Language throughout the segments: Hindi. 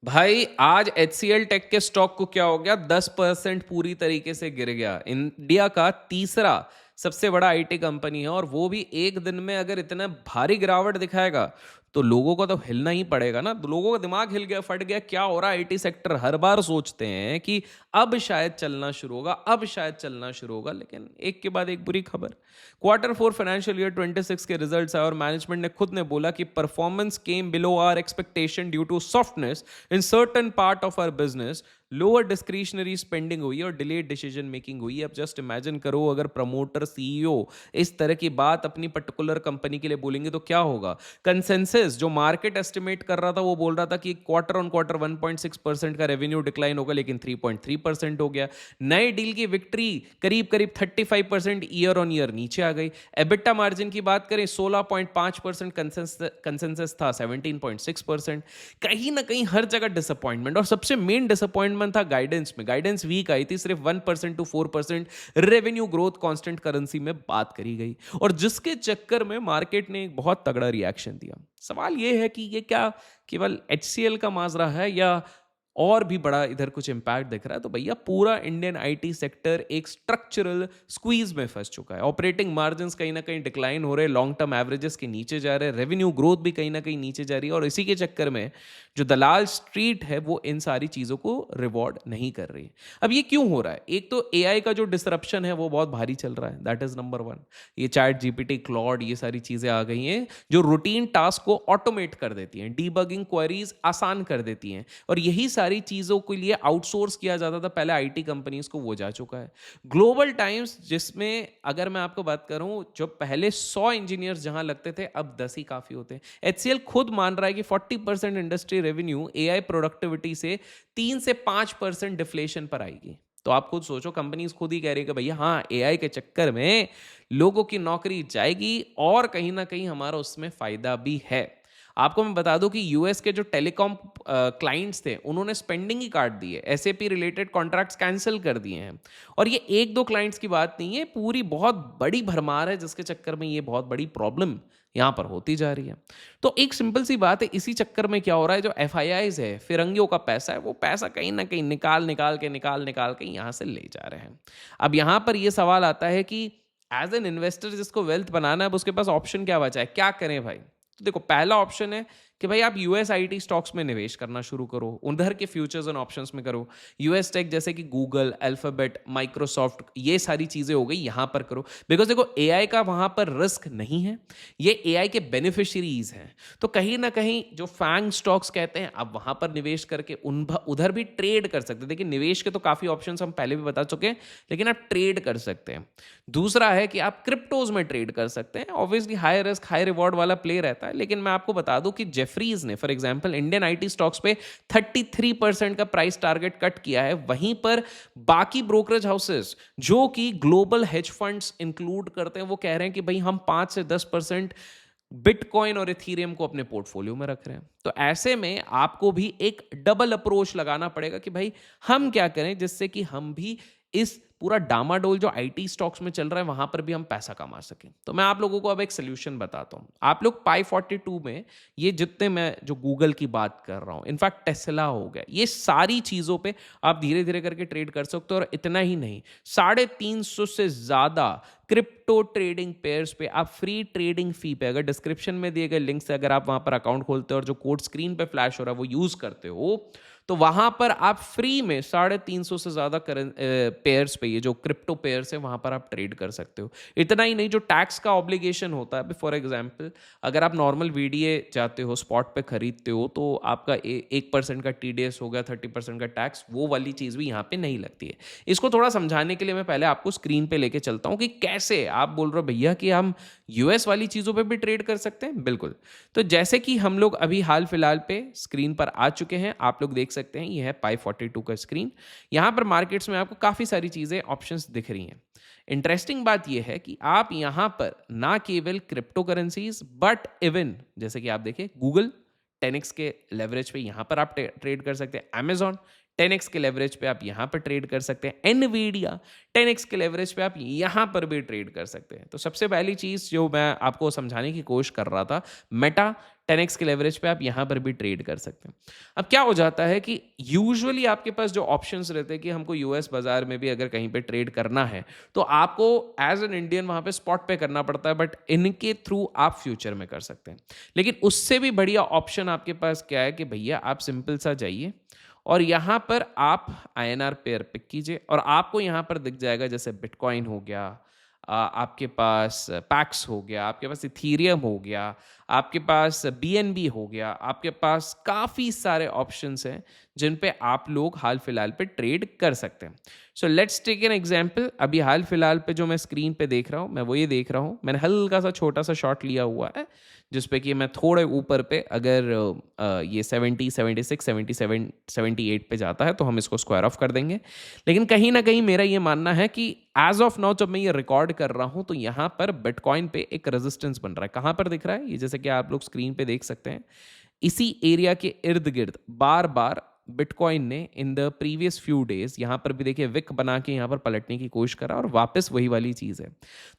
भाई आज HCL टेक के स्टॉक को क्या हो गया? 10% पूरी तरीके से गिर गया। इंडिया का तीसरा सबसे बड़ा आईटी कंपनी है और वो भी एक दिन में अगर इतना भारी गिरावट दिखाएगा तो लोगों को तो हिलना ही पड़ेगा ना। तो लोगों का दिमाग हिल गया, फट गया, क्या हो रहा है? आईटी सेक्टर हर बार सोचते हैं कि अब शायद चलना शुरू होगा, अब शायद चलना शुरू होगा, लेकिन एक के बाद एक बुरी खबर। Q4 फाइनेंशियल ईयर 26 के रिजल्ट्स आए और मैनेजमेंट ने खुद ने बोला कि performance came below our expectation due to softness in certain part of our business, lower discretionary spending हुई और डिलेड डिसीजन मेकिंग हुई। अब जस्ट इमेजिन करो, अगर प्रमोटर सीईओ इस तरह की बात अपनी पर्टिकुलर कंपनी के लिए बोलेंगे तो क्या होगा। कंसेंसस जो मार्केट एस्टिमेट कर रहा था वो बोल रहा था कि क्वार्टर ऑन क्वार्टर 1.6% का रेवेन्यू डिक्लाइन होगा, लेकिन 3.3% हो गया। नए डील की विक्ट्री करीब करीब 35% ईयर ऑन ईयर नीचे आ गई। एबिटा मार्जिन की बात करें 16.5%, कंसेंसस था 17.6%। कहीं ना कहीं हर जगह डिसअपॉइंटमेंट, और सबसे मेन डिसअपॉइंटमेंट था गाइडेंस में। गाइडेंस वीक आई थी, सिर्फ 1% to 4% revenue growth constant currency में बात करी गई, और जिसके चक्कर में मार्केट ने एक बहुत तगड़ा रिएक्शन दिया। सवाल यह है कि ये क्या केवल HCL का माजरा है या और भी बड़ा इधर कुछ इंपैक्ट दिख रहा है? तो भैया पूरा इंडियन आईटी सेक्टर एक स्ट्रक्चरल स्क्वीज में फंस चुका है। ऑपरेटिंग मार्जिन्स कहीं ना कहीं डिक्लाइन हो रहे हैं, लॉन्ग टर्म एवरेजेस के नीचे जा रहे हैं, रेवेन्यू ग्रोथ भी कहीं ना कहीं नीचे जा रही है, और इसी के चक्कर में जो दलाल स्ट्रीट है वो इन सारी चीज़ों को रिवॉर्ड नहीं कर रही है। अब ये क्यों हो रहा है? एक तो AI का जो डिसरप्शन है वो बहुत भारी चल रहा है, दैट इज नंबर वन। ये चैट GPT, क्लॉड, ये सारी चीज़ें आ गई हैं जो रूटीन टास्क को ऑटोमेट कर देती हैं, डीबगिंग क्वेरीज आसान कर देती हैं, और यही सारी चीज़ों के लिए आउटसोर्स किया जाता था पहले आईटी कंपनीज को, वो जा चुका है। ग्लोबल टाइम्स, जिसमें अगर मैं आपको बात करूं, जो पहले 100 इंजीनियर्स जहां लगते थे अब 10 ही काफ़ी होते हैं। HCL खुद मान रहा है कि 40% इंडस्ट्री रेवेन्यू AI प्रोडक्टिविटी से 3 से 5% डिफ्लेशन पर आएगी। तो आप खुद सोचो, कंपनीज खुद ही कह रही है कि भैया हाँ, AI के चक्कर में लोगों की नौकरी जाएगी और कहीं ना कहीं हमारा उसमें फायदा भी है। आपको मैं बता दूं कि यूएस के जो टेलीकॉम क्लाइंट्स थे उन्होंने स्पेंडिंग ही काट दी है, SAP रिलेटेड कॉन्ट्रैक्ट्स कैंसिल कर दिए हैं। और ये एक दो क्लाइंट्स की बात नहीं है, पूरी बहुत बड़ी भरमार है, जिसके चक्कर में ये बहुत बड़ी प्रॉब्लम यहाँ पर होती जा रही है। तो एक सिंपल सी बात है, इसी चक्कर में क्या हो रहा है, जो FIIs है, फिरंगियों का पैसा है, वो पैसा कहीं ना कहीं निकाल के यहाँ से ले जा रहे हैं। अब यहाँ पर ये सवाल आता है कि एज एन इन्वेस्टर जिसको वेल्थ बनाना है, अब उसके पास ऑप्शन क्या बचा है, क्या करें भाई? तो देखो, पहला ऑप्शन है कि भाई आप US IT स्टॉक्स में निवेश करना शुरू करो, उधर के फ्यूचर्स एंड ऑप्शंस में करो। US टेक जैसे कि गूगल, अल्फाबेट, माइक्रोसॉफ्ट, ये सारी चीजें हो गई, यहां पर करो। बिकॉज देखो, AI का वहां पर रिस्क नहीं है, ये AI के बेनिफिशियरीज हैं। तो कहीं ना कहीं जो फैंग स्टॉक्स कहते हैं, आप वहां पर निवेश करके उधर भी ट्रेड कर सकते हैं। देखिए, निवेश के तो काफी ऑप्शन हम पहले भी बता चुके हैं, लेकिन आप ट्रेड कर सकते हैं। दूसरा है कि आप क्रिप्टोज में ट्रेड कर सकते हैं। Obviously high risk high reward वाला प्ले रहता है, लेकिन मैं आपको बता दूं कि जेफरीज ने for example Indian IT stocks पे 33% का प्राइस टारगेट कट किया है। वहीं पर बाकी ब्रोकरेज हाउसेस जो कि ग्लोबल हेज फंड्स इंक्लूड करते हैं, वो कह रहे हैं कि भाई हम 5 से 10% बिटकॉइन और इथीरियम को अपने पोर्टफोलियो में रख रहे हैं। तो ऐसे में आपको भी एक डबल अप्रोच लगाना पड़ेगा कि भाई हम क्या करें जिससे कि हम भी इस पूरा डामाडोल जो आईटी स्टॉक्स में चल रहा है वहां पर भी हम पैसा कमा सकें। तो मैं आप लोगों को अब एक सोल्यूशन बताता हूं। आप लोग पाई 42 में ये जितने मैं जो गूगल की बात कर रहा हूं, इनफैक्ट टेस्ला हो गया, ये सारी चीजों पे आप धीरे धीरे करके ट्रेड कर सकते हो। और इतना ही नहीं, 350 से ज्यादा क्रिप्टो ट्रेडिंग पेयर्स पे आप फ्री ट्रेडिंग फी पे, अगर डिस्क्रिप्शन में दिए गए लिंक से अगर आप वहां पर अकाउंट खोलते हो और जो कोड स्क्रीन पे फ्लैश हो रहा है वो यूज करते हो, तो वहां पर आप फ्री में 350 से ज्यादा पेयर्स पे, ये जो क्रिप्टो पेयर्स है, वहां पर आप ट्रेड कर सकते हो। इतना ही नहीं, जो टैक्स का ऑब्लिगेशन होता है, फॉर एग्जाम्पल अगर आप नॉर्मल VDA जाते हो, स्पॉट पे खरीदते हो, तो आपका 1% का TDS हो गया, 30% का टैक्स, वो वाली चीज भी यहाँ पे नहीं लगती है। इसको थोड़ा समझाने के लिए मैं पहले आपको स्क्रीन पे लेके चलता हूँ कि कैसे आप बोल रहे हो भैया कि हम US वाली चीजों पे भी ट्रेड कर सकते हैं। बिल्कुल। तो जैसे कि हम लोग अभी हाल फिलहाल पे स्क्रीन पर आ चुके हैं, आप लोग देख सकते हैं, ये है पाई 42 का स्क्रीन। यहां पर मार्केट्स में आपको काफी सारी चीजें ऑप्शंस दिख रही हैं। इंटरेस्टिंग बात यह है कि आप यहां पर ना केवल क्रिप्टो करेंसीज बट इवन जैसे कि आप देखें गूगल 10x के लेवरेज पे यहां पर आप ट्रेड कर सकते हैं। Amazon 10x के लेवरेज पे आप यहां पर ट्रेड कर सकते हैं। Nvidia 10x के लेवरेज पे आप यहां पर भी ट्रेड कर सकते हैं। तो सबसे पहली चीज जो मैं आपको समझाने की कोशिश कर रहा था, मेटा 10x के लेवरेज पे आप यहाँ पर भी ट्रेड कर सकते हैं। अब क्या हो जाता है कि यूजुअली आपके पास जो ऑप्शंस रहते हैं कि हमको यूएस बाजार में भी अगर कहीं पे ट्रेड करना है तो आपको एज एन इंडियन वहाँ पे स्पॉट पे करना पड़ता है, बट इनके थ्रू आप फ्यूचर में कर सकते हैं। लेकिन उससे भी बढ़िया ऑप्शन आपके पास क्या है कि भैया आप सिंपल सा जाइए और यहाँ पर आप INR पेयर पिक कीजिए और आपको यहाँ पर दिख जाएगा जैसे बिटकॉइन हो गया, आपके पास पैक्स हो गया, आपके पास इथीरियम हो गया, आपके पास BNB हो गया, आपके पास काफ़ी सारे ऑप्शंस हैं जिन पे आप लोग हाल फिलहाल पे ट्रेड कर सकते हैं। So let's take an example. अभी हाल फिलहाल पे जो मैं स्क्रीन पे देख रहा हूँ, मैं वो ये देख रहा हूँ, मैंने हल्का सा छोटा सा शॉट लिया हुआ है जिसपे कि मैं थोड़े ऊपर पे अगर ये 70, 76, 77, 78 पे जाता है तो हम इसको स्क्वायर ऑफ कर देंगे। लेकिन कहीं ना कहीं मेरा ये मानना है कि एज ऑफ नाउ जब मैं ये रिकॉर्ड कर रहा हूँ तो यहाँ पर बिटकॉइन पे एक रेजिस्टेंस बन रहा है। कहाँ पर दिख रहा है ये? जैसे कि आप लोग स्क्रीन पे देख सकते हैं, इसी एरिया के इर्द गिर्द बार बार बिटकॉइन ने in the previous few days यहाँ पर भी देखिए विक बना के यहाँ पर पलटने की कोशिश करा और वापस वही वाली चीज़ है।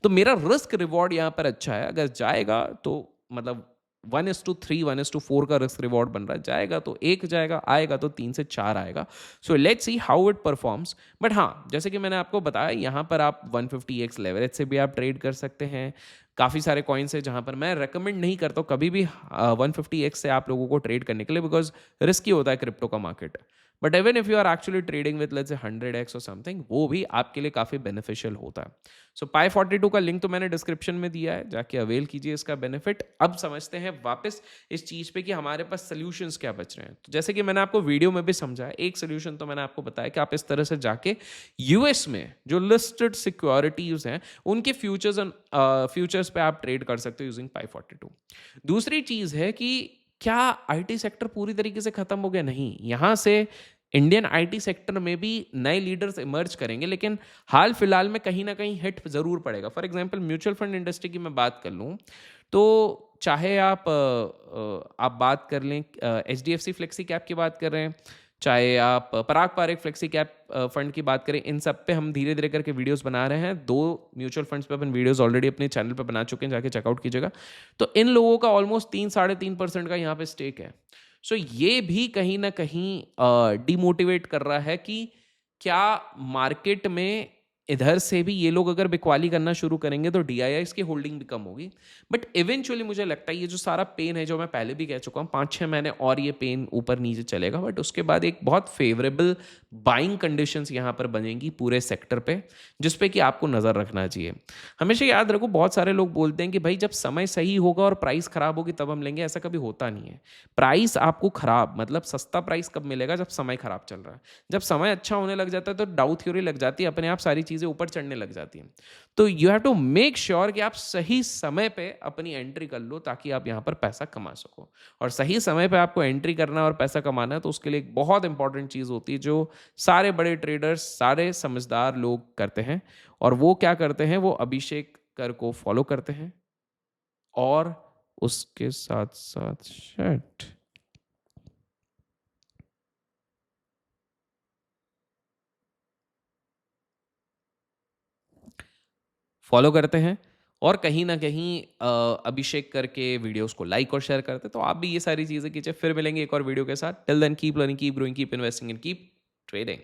तो मेरा रिस्क रिवॉर्ड यहाँ पर अच्छा है। अगर जाएगा तो मतलब 1:3, 1:4 का रिस्क रिवॉर्ड बन रहा है। जाएगा तो 1 जाएगा, आएगा तो 3 से 4 आएगा। So let's see how it performs. But हाँ, जैसे कि मैंने आपको बताया, यहाँ पर आप 150x लेवरेज से भी आप ट्रेड कर सकते हैं। काफ़ी सारे कॉइन्स है जहाँ पर मैं रेकमेंड नहीं करता हूँ कभी भी 150x से आप लोगों को ट्रेड करने के लिए, बिकॉज रिस्की होता है क्रिप्टो का market. But even if you are actually trading with let's say 100x और समथिंग, वो भी आपके लिए काफ़ी बेनिफिशियल होता है। सो Pi42 का लिंक तो मैंने डिस्क्रिप्शन में दिया है, जाके अवेल कीजिए इसका बेनिफिट। अब समझते हैं वापस इस चीज़ पे कि हमारे पास सोल्यूशंस क्या बच रहे हैं। तो जैसे कि मैंने आपको वीडियो में भी समझाया, एक सोल्यूशन तो मैंने आपको बताया कि आप इस तरह से जाके यूएस में जो लिस्टेड सिक्योरिटीज हैं उनके फ्यूचर्स पे आप ट्रेड कर सकते हो यूजिंग Pi42। दूसरी चीज़ है कि क्या आईटी सेक्टर पूरी तरीके से खत्म हो गया? नहीं, यहाँ से इंडियन आईटी सेक्टर में भी नए लीडर्स इमर्ज करेंगे, लेकिन हाल फिलहाल में कहीं ना कहीं हिट जरूर पड़ेगा। For example mutual fund industry की मैं बात कर लूँ तो चाहे आप बात कर लें HDFC फ्लेक्सी कैप की बात कर रहे हैं, चाहे आप पराग पारेख फ्लेक्सी कैप फंड की बात करें, इन सब पे हम धीरे धीरे करके वीडियोस बना रहे हैं। 2 म्यूचुअल फंड्स पे अपन वीडियोस ऑलरेडी अपने चैनल पे बना चुके हैं, जाके चेकआउट कीजिएगा। तो इन लोगों का ऑलमोस्ट 3-3.5% का यहाँ पे स्टेक है। सो ये भी कहीं ना कहीं डिमोटिवेट कर रहा है कि क्या मार्केट में इधर से भी ये लोग अगर बिकवाली करना शुरू करेंगे तो DIIs की होल्डिंग भी कम होगी। बट इवेंचुअली मुझे लगता है ये जो सारा पेन है, जो मैं पहले भी कह चुका हूँ, 5-6 महीने और ये पेन ऊपर नीचे चलेगा, बट उसके बाद एक बहुत फेवरेबल बाइंग कंडीशंस यहाँ पर बनेंगी पूरे सेक्टर पे, जिसपे कि आपको नज़र रखना चाहिए। हमेशा याद रखो, बहुत सारे लोग बोलते हैं कि भाई जब समय सही होगा और प्राइस खराब होगी तब हम लेंगे। ऐसा कभी होता नहीं है। प्राइस आपको खराब मतलब सस्ता प्राइस कब मिलेगा? जब समय खराब चल रहा है। जब समय अच्छा होने लग जाता है तो डाउ थ्योरी लग जाती है, अपने आप सारी चीज़ें ऊपर चढ़ने लग जाती हैं। तो you have to make sure कि आप सही समय पे अपनी एंट्री कर लो ताकि आप यहाँ पर पैसा कमा सको। और सही समय पे आपको एंट्री करना और पैसा कमाना है तो उसके लिए एक बहुत इंपॉर्टेंट चीज़ होती है जो सारे बड़े ट्रेडर्स, सारे समझदार लोग करते हैं। और वो क्या करते हैं? वो अभिषेक कर को फॉलो करते हैं और उसके साथ साथ फॉलो करते हैं और कहीं ना कहीं अभिषेक करके वीडियोस को लाइक और शेयर करते हैं। तो आप भी ये सारी चीज़ें कीजिए। फिर मिलेंगे एक और वीडियो के साथ। Till then keep learning, keep growing, keep investing and keep trading.